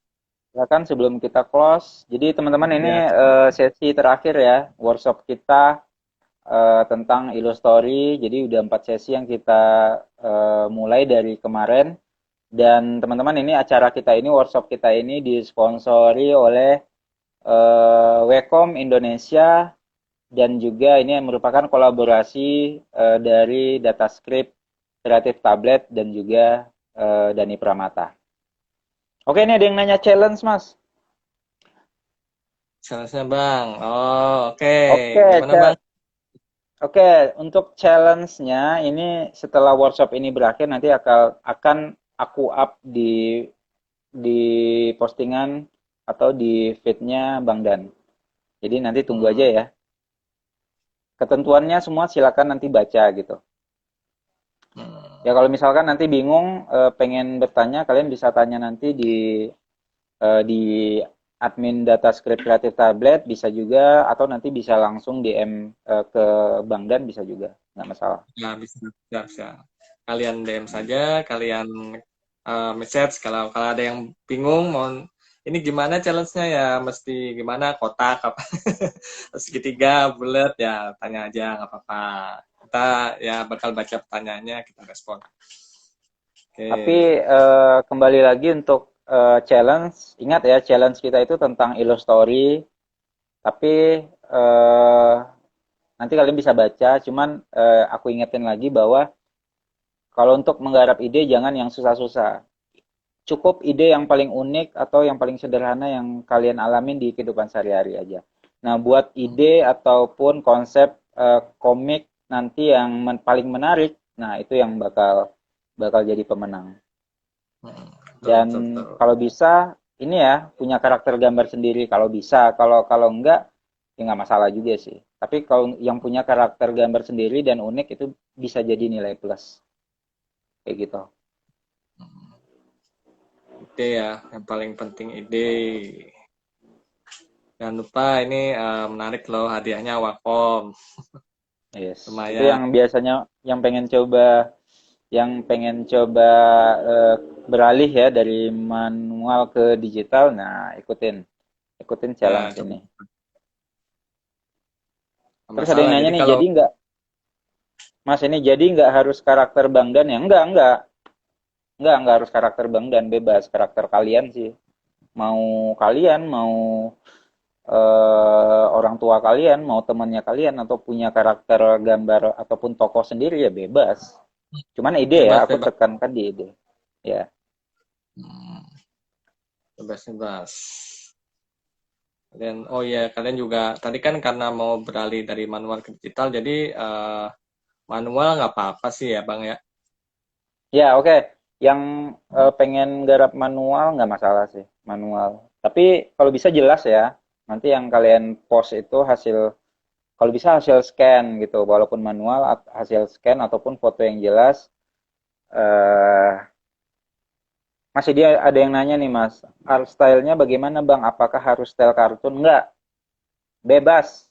Silakan sebelum kita close. Jadi teman-teman ini Ya, sesi terakhir ya workshop kita tentang Illustory. Jadi udah 4 sesi yang kita mulai dari kemarin. Dan teman-teman ini acara kita ini, workshop kita ini disponsori oleh Wacom Indonesia dan juga ini merupakan kolaborasi dari DataScript, Creative Tablet dan juga Dani Pramata. Oke, ini ada yang nanya challenge, Mas. salesnya Bang. Oh, oke. Oke, Gimana Bang? Oke, untuk challenge-nya ini setelah workshop ini berakhir nanti akan aku up di postingan atau di feed-nya Bang Dan. Jadi nanti tunggu aja Hmm, ya. Ketentuannya semua silakan nanti baca gitu. Ya hmm. kalau misalkan nanti bingung pengen bertanya, kalian bisa tanya nanti di admin data script Creative Tablet bisa juga atau nanti bisa langsung DM ke Bang Dan bisa juga, nggak masalah. Ya, bisa. Kalian DM saja, kalian message kalau kalau ada yang bingung mau ini gimana challenge-nya ya mesti gimana kotak apa segitiga bulat ya tanya aja nggak apa-apa. Kita ya bakal baca pertanyaannya kita respon. Tapi Oke. kembali lagi untuk challenge, ingat ya challenge kita itu tentang Illustory, tapi eh, nanti kalian bisa baca. Cuman aku ingetin lagi bahwa kalau untuk menggarap ide jangan yang susah-susah. Cukup ide yang paling unik atau yang paling sederhana yang kalian alamin di kehidupan sehari-hari aja. Nah, buat ide ataupun konsep komik nanti yang paling menarik, nah itu yang bakal bakal jadi pemenang. Betul, Dan betul, betul. kalau bisa ini ya punya karakter gambar sendiri kalau bisa. Kalau kalau enggak ya nggak masalah juga sih. Tapi kalau yang punya karakter gambar sendiri dan unik itu bisa jadi nilai plus kayak gitu. Ide ya, yang paling penting ide. Jangan lupa ini menarik loh hadiahnya Wacom. Yes. Itu Lumayan. yang biasanya yang pengen coba eh, beralih ya dari manual ke digital. Nah, ikutin Ya, challenge coba ini. nggak Terus ada yang masalah. nanya Jadi nih, kalau jadi nggak Mas ini jadi nggak harus karakter Bang Dan ya? Enggak harus karakter Bang Dan, bebas karakter kalian sih. Mau kalian, mau orang tua kalian, mau temannya kalian, atau punya karakter gambar ataupun tokoh sendiri ya bebas. Cuman ide ya, aku bebas-bebas. tekankan di ide. Ya, Hmm, bebas-bebas. Dan oh ya, kalian juga tadi kan karena mau beralih dari manual ke digital, jadi manual nggak apa-apa sih ya, Bang ya. ya oke. Yang pengen garap manual nggak masalah sih, manual. Tapi kalau bisa jelas ya, nanti yang kalian post itu hasil, kalau bisa hasil scan gitu, walaupun manual, hasil scan ataupun foto yang jelas. eh Masih dia ada yang nanya nih Mas, art style-nya bagaimana Bang? Apakah harus style kartun? Enggak, bebas.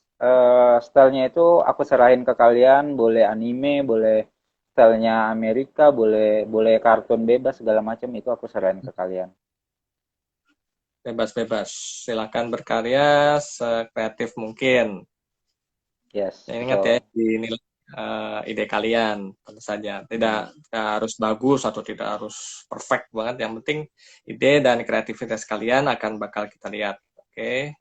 Stylenya itu aku serahin ke kalian, boleh anime, boleh stylenya Amerika, boleh boleh kartun bebas segala macam itu aku serahin ke kalian. Bebas-bebas. Silakan berkarya sekreatif mungkin. Yes, Yang ingat ya, betul. dinilai ide kalian tentu saja. Tidak harus bagus atau tidak harus perfect banget. Yang penting ide dan kreativitas kalian akan bakal kita lihat. Oke.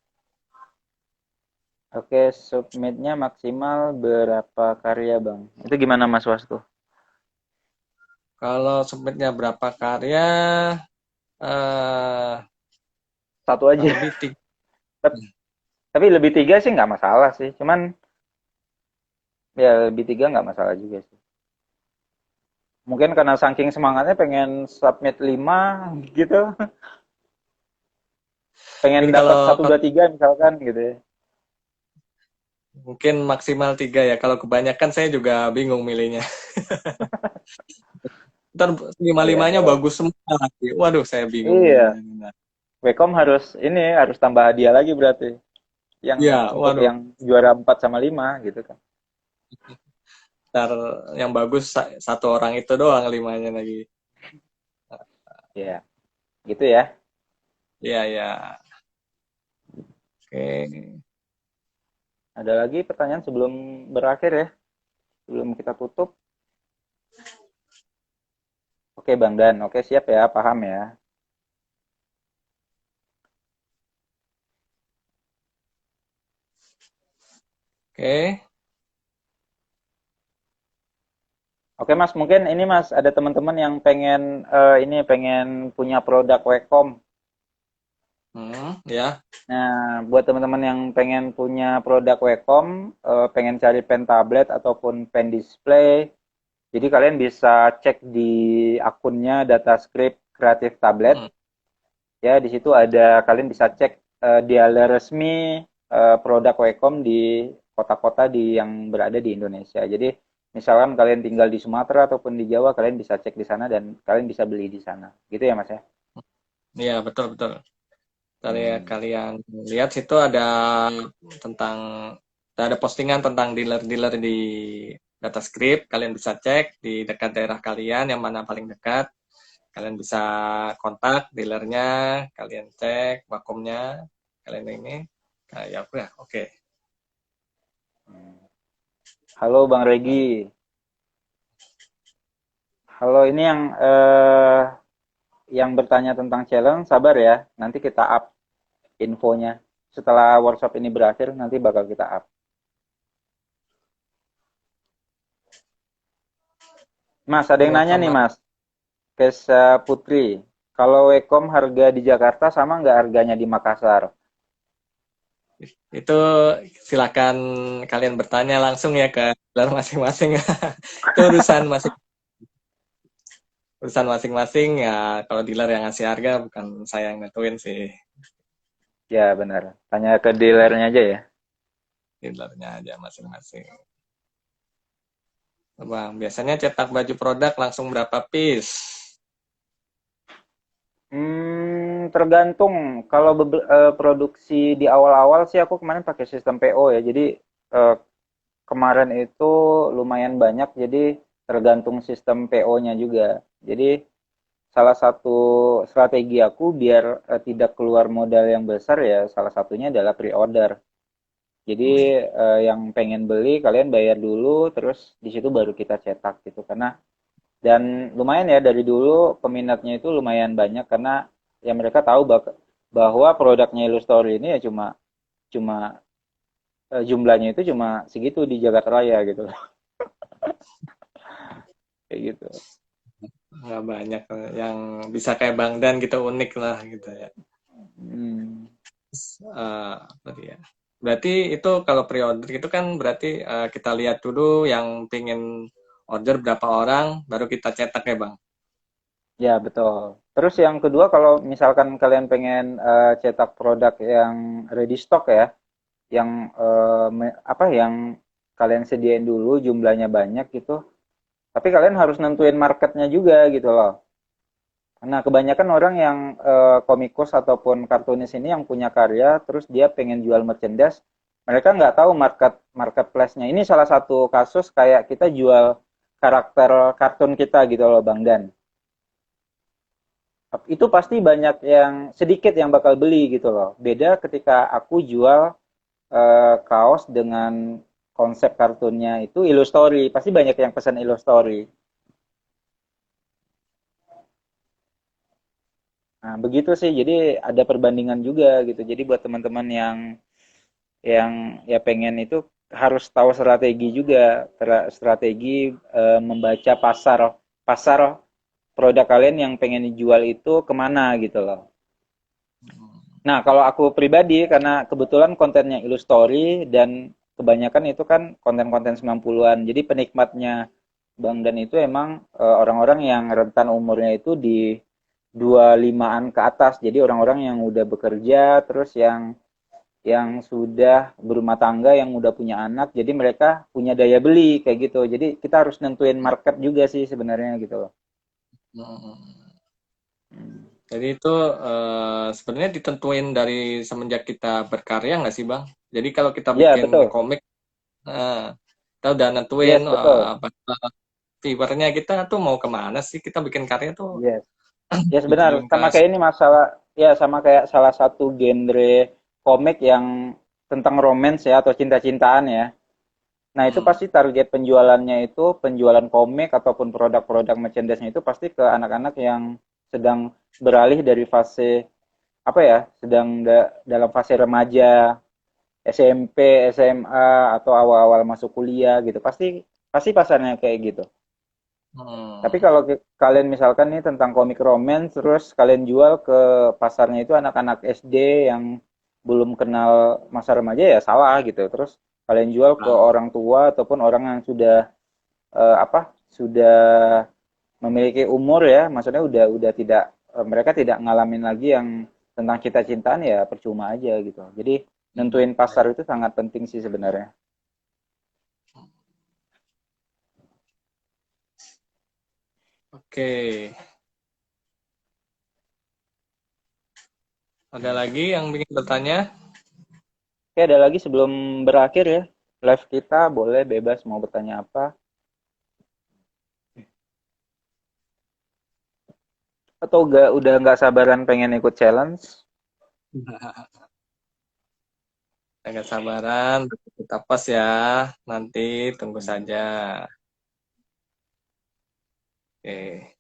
Oke, submitnya maksimal berapa karya Bang? Itu gimana Mas Wastu? Kalau submitnya berapa karya, eh Satu kurang aja. lebih tiga. Tapi lebih tiga sih nggak masalah sih. Cuman ya lebih tiga nggak masalah juga sih. Mungkin karena saking semangatnya pengen submit 5 gitu. Pengen Mungkin dapat kalau, satu dua tiga misalkan gitu ya. mungkin maksimal tiga ya. Kalau kebanyakan saya juga bingung milihnya. Ntar Iya. lima-limanya bagus semua lagi. Waduh, saya bingung Iya. gimana nih. Nah, Wacom harus tambah hadiah lagi berarti. Yang iya, untuk waduh. yang juara 4 sama 5 gitu kan. Ntar yang bagus satu orang itu doang limanya lagi. Iya, gitu ya. Iya, iya. Oke. Ada lagi pertanyaan sebelum berakhir ya, sebelum kita tutup. Oke Bang Dan, oke siap ya, paham ya. Oke. Oke Mas, mungkin ini Mas ada teman-teman yang pengen ini pengen punya produk Wacom. Ya. Nah, buat teman-teman yang pengen punya produk Wacom, pengen cari pen tablet ataupun pen display, jadi kalian bisa cek di akunnya Datascript Creative Tablet. Hmm. Ya, di situ ada kalian bisa cek dealer resmi produk Wacom di kota-kota yang berada di Indonesia. Jadi, misalkan kalian tinggal di Sumatera ataupun di Jawa, kalian bisa cek di sana dan kalian bisa beli di sana. Gitu ya, Mas ya? Iya, betul, betul. Dari Hmm. kalian lihat situ tentang ada postingan tentang dealer-dealer di DataScript. Kalian bisa cek di dekat daerah kalian yang mana paling dekat. Kalian bisa kontak dealernya, kalian cek vakumnya, kalian ini kayak ya, oke. Halo Bang Regi. Halo, ini yang bertanya tentang challenge, sabar ya. Nanti kita up infonya. Setelah workshop ini berakhir, nanti bakal kita up. Mas, ada yang nanya nih Sama-sama. Mas. Kesa Putri. Kalau Wekom harga di Jakarta sama nggak harganya di Makassar? Itu silakan kalian bertanya langsung ya ke dealer masing-masing. Itu urusan masing-masing ya. Kalau dealer yang ngasih harga bukan saya yang nentuin sih, Ya benar. Tanya ke dealernya aja ya. dealernya aja masing-masing. Bang, biasanya cetak baju produk langsung berapa piece? Tergantung. Kalau produksi di awal-awal sih aku kemarin pakai sistem PO ya. Jadi eh, kemarin itu lumayan banyak. Jadi tergantung sistem PO-nya juga. Jadi salah satu strategi aku biar tidak keluar modal yang besar ya salah satunya adalah pre-order. Jadi yang pengen beli kalian bayar dulu terus di situ baru kita cetak gitu karena dan lumayan ya dari dulu peminatnya itu lumayan banyak karena ya mereka tahu bahwa produknya Illustory ini ya cuma cuma jumlahnya itu cuma segitu di jagat raya gitu loh. Kayak gitu. Nggak banyak yang bisa kayak Bang Dan gitu, unik lah gitu ya. Hmm. Berarti ya. Berarti itu kalau pre-order itu kan berarti kita lihat dulu yang pingin order berapa orang, baru kita cetak ya Bang. Ya, betul. Terus yang kedua kalau misalkan kalian pengen cetak produk yang ready stock ya, yang apa yang kalian sediain dulu jumlahnya banyak gitu. Tapi kalian harus nentuin marketnya juga gitu loh. Nah, kebanyakan orang yang komikus ataupun kartunis ini yang punya karya, terus dia pengen jual merchandise, mereka nggak tahu marketplace-nya. Ini salah satu kasus kayak kita jual karakter kartun kita gitu loh, Bang Dan. Itu pasti banyak yang sedikit yang bakal beli gitu loh. Beda ketika aku jual kaos dengan konsep kartunnya itu Illustory, pasti banyak yang pesan Illustory. Nah, begitu sih. Jadi ada perbandingan juga gitu. Jadi buat teman-teman yang ya pengen itu harus tahu strategi juga, strategi membaca pasar pasar produk kalian yang pengen dijual itu kemana gitu loh. Nah, kalau aku pribadi karena kebetulan kontennya Illustory dan kebanyakan itu kan konten-konten 90-an. Jadi penikmatnya Bang Dan itu emang orang-orang yang rentan umurnya itu di 25-an ke atas. Jadi orang-orang yang udah bekerja terus yang sudah berumah tangga, yang udah punya anak, jadi mereka punya daya beli kayak gitu. Jadi kita harus nentuin market juga sih sebenarnya gitu loh. Hmm. Hmm. Jadi itu sebenarnya ditentuin dari semenjak kita berkarya nggak sih, Bang? Jadi kalau kita Iya, bikin betul. komik, kita udah nentuin Yes, betul. apa viewernya kita tuh mau kemana sih? Kita bikin karya tuh Yes. Yes, benar. ditujuin ke Sama kayak ini masalah, ya sama kayak salah satu genre komik yang tentang romance ya atau cinta-cintaan ya. Nah, itu hmm, pasti target penjualannya itu penjualan komik ataupun produk-produk merchandise-nya itu pasti ke anak-anak yang sedang beralih dari fase apa ya, sedang dalam fase remaja, SMP, SMA atau awal-awal masuk kuliah gitu. Pasti pasti pasarnya kayak gitu. Tapi hmm, kalau kalian misalkan nih tentang komik romance, terus kalian jual ke pasarnya itu anak-anak SD yang belum kenal masa remaja ya salah gitu. Terus kalian jual ke nah, orang tua ataupun orang yang sudah apa? Sudah memiliki umur ya, maksudnya udah tidak mereka tidak ngalamin lagi yang tentang cinta-cintaan ya percuma aja gitu. Jadi nentuin pasar itu sangat penting sih sebenarnya. oke. Ada lagi yang ingin bertanya? Oke, ada lagi sebelum berakhir ya. Live kita boleh bebas mau bertanya apa. Atau udah nggak sabaran pengen ikut challenge? Agak sabaran, kita pas ya. Nanti tunggu saja. Oke,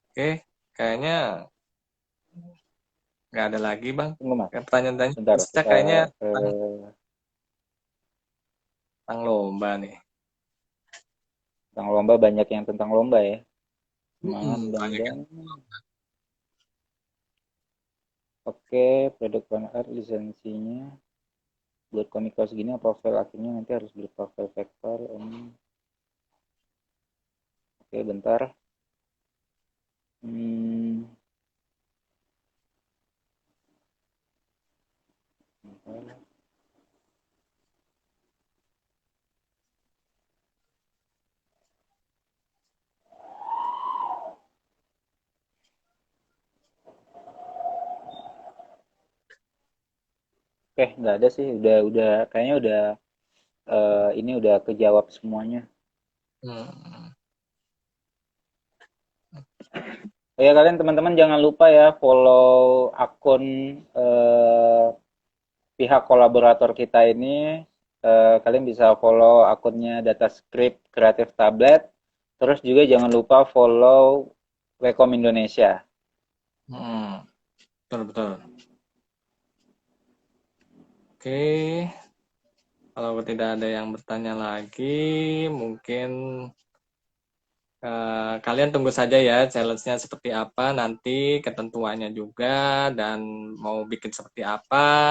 oke. Kayaknya nggak ada lagi, Bang. Tunggu mas, Pertanyaan-tanya bentar kita kita kayaknya tentang, eh, tentang lomba nih. tentang lomba banyak yang tentang lomba ya. Semangat Banyak mudah-mudahan. yang Oke, produk fan art lisensinya buat komik kaos gini apa file akhirnya nanti harus berupa file vektor. Oke, bentar. Hmm, bentar. Oke, nggak ada sih. Udah kayaknya udah ini udah kejawab semuanya. hmm, Oh ya kalian teman-teman jangan lupa ya follow akun eh, pihak kolaborator kita ini. Kalian bisa follow akunnya Datascript Creative Tablet. Terus juga jangan lupa follow Wekom Indonesia. hmm, betul betul. Oke, kalau tidak ada yang bertanya lagi, mungkin kalian tunggu saja ya challenge-nya seperti apa nanti ketentuannya juga dan mau bikin seperti apa.